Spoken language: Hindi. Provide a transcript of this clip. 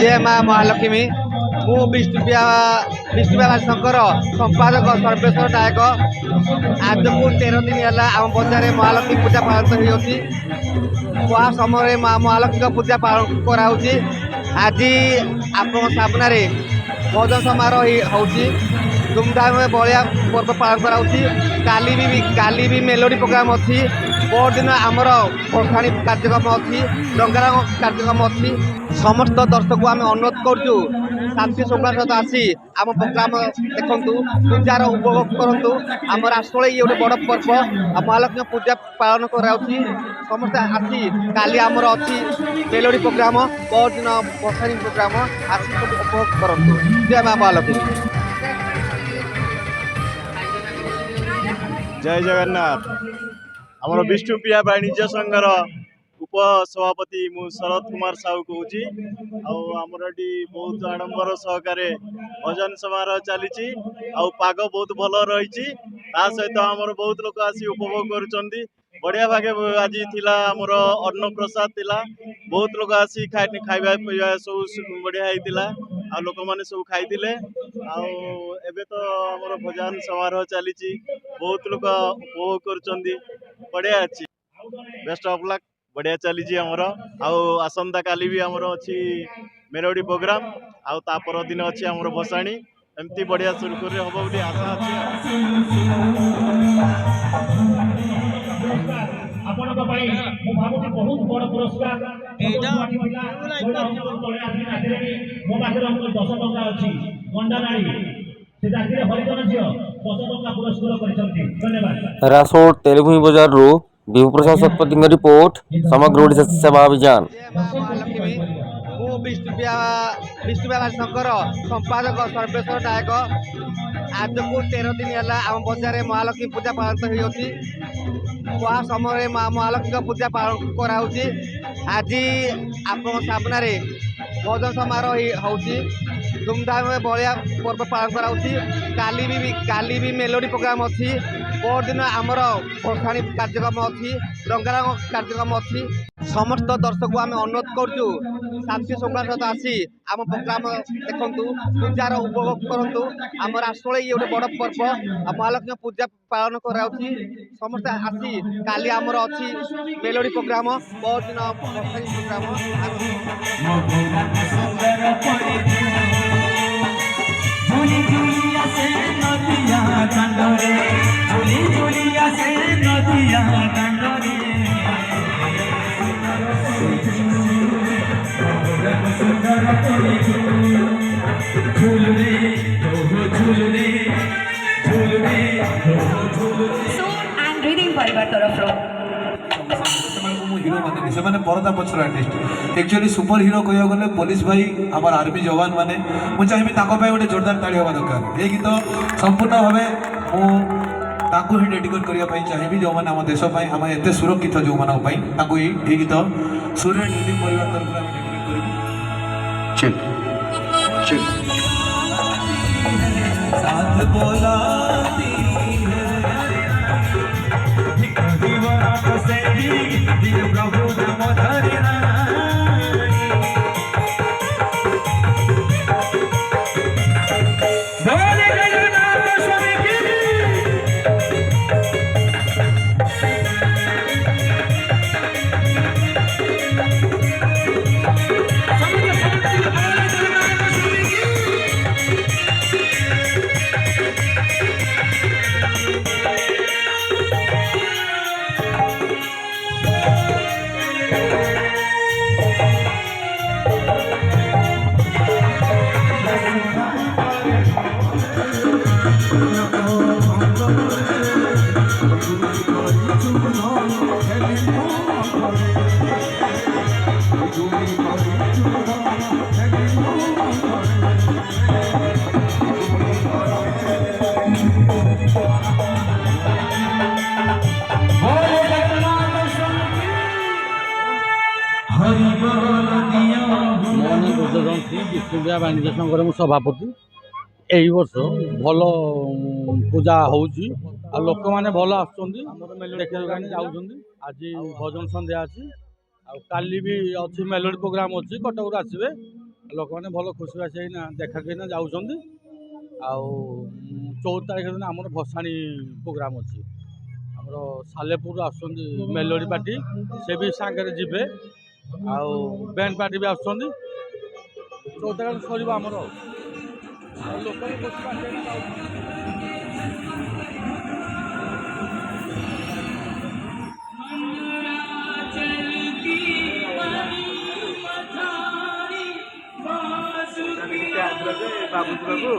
जय माँ महालक्ष्मी मु विष्णुविया शंकर संपादक सर्वेश्वर नायक आज को 13 दिन है आम बजार महालक्ष्मी पूजा पालन हो समय माँ महालक्ष्मी पूजा पालन कराऊँगी आज आप सामने भोजन समारोह होती धूमधाम बलिया पर्व पालन काली भी मेलोडी प्रोग्राम अच्छी बहुत दिन आमर भसाणी कार्यक्रम अच्छी रंगारंग कार्यक्रम अच्छी समस्त दर्शक को आम अनुरोध करूँ शांति श्रृंखला सहित आसी आम प्रोग्राम देखु पूजार उपभोग करूँ आम राष्ट्र ये गोटे बड़ पर्व महालक्ष्मी पूजा पालन कराऊँगी समस्त आसी काली आमर अच्छी मेलोडी प्रोग्राम बहुत दिन भसाणी प्रोग्राम आसी सब उपभोग करूँ जय माँ महालक्ष्मी जय जगन्नाथ आमर विष्णुप्रिया वाणिज्य संघर उपसभापति मु शरद कुमार साहू कहूँ आमर ये बहुत आडंबर सहकारे भजन समारोह चली पाग बहुत भल रही सहित आमर बहुत लोग आसी उपभोग कर बढ़िया भागे आज थिला आमर अन्न प्रसाद थिला बहुत लोग आसी खाଇବା पीवा सब बढ़िया होता आ लोक मैंने सब खाई एबे तो आमर भजन समारोह चली बहुत लोग उपभोग कर बढ़िया अच्छी बेस्ट ऑफ लक बढ़िया चली आमर आसंता काली भी आमर अच्छी मेलोडी प्रोग्राम आपर दिन अच्छी आमर भसाणी एमती बढ़िया सुरखुरी हम बोली आशा रासोड़ तेलुगु बजार रू विभु प्रसाद शतपथी रिपोर्ट समग्र ओडिशा सेवा अभियान विष्णुविया शंकर संपादक सर्वेश्वर नायक आज को 13 दिन है आम बजार महालक्ष्मी पूजा पालन हो समय माँ महालक्ष्मी पूजा पालन कराऊँगी आज आप सामने भोजन समारोह होती धूमधाम बलिया पर्व पालन कराऊँगी काली भी मेलोडी प्रोग्राम अच्छी बहुत दिन आमर भसाणी कार्यक्रम अच्छी रंगारंग कार्यक्रम अच्छी समस्त दर्शक को आम अनुरोध करूँ शांति श्रृंखला सहित आसी आम प्रोग्राम देखु पूजार उपभोग करूँ आम राष्ट्र ये गोटे बड़ पर्व महालक्ष्मी पूजा पालन कराऊँगी समस्त आसी काली आमर अच्छी मेलोडी प्रोग्राम बहुत दिन भसाणी हिरो माने परदा पछर आर्टिस्ट एक्चुअली सुपर हिरो कह गले पुलिस भाई आम आर्मी जवान माने मुझे चाहिए गोटे जोरदार ताड़ी हवा दरकार ये गीत संपूर्ण भाव ही डेडिकेट करने चाहिए जो मैंने आम देश आम एत सुरक्षित जो मानी ये गीत सूर्य टेलिंग परिवार तरफ विष्णुप्रिया वाणिज्य संघर मु सभापति यही वर्ष भल पूजा होची लोक मैंने भल आसुँच आज भजन संध्या अच्छी काली भी अच्छी मेलोडी प्रोग्राम अच्छी कटक आसवे ଲୋକମାନେ ଭଲ ଖୁସି ବାସି ହେଇନା ଦେଖା କିନା ଯାଉଛନ୍ତି। ଆଉ 14 ତାରିଖ ଦିନ ଆମର ଭସାଣି ପ୍ରୋଗ୍ରାମ ଅଛି। ଆମର ସାଲେପୁର ଆସୁଛନ୍ତି ମେଲୋଡ଼ି ପାର୍ଟି, ସେ ବି ସାଙ୍ଗରେ ଯିବେ। ଆଉ ବ୍ୟାଣ୍ଡ ପାର୍ଟି ବି ଆସୁଛନ୍ତି। 14 ତାରିଖ ସରିବ ଆମର। ଆଉ ଲୋକ ବି ଖୁସି ବାସି ହେଇନା ଯାଉଛନ୍ତି। ବାବୁଜୀ ବାବୁ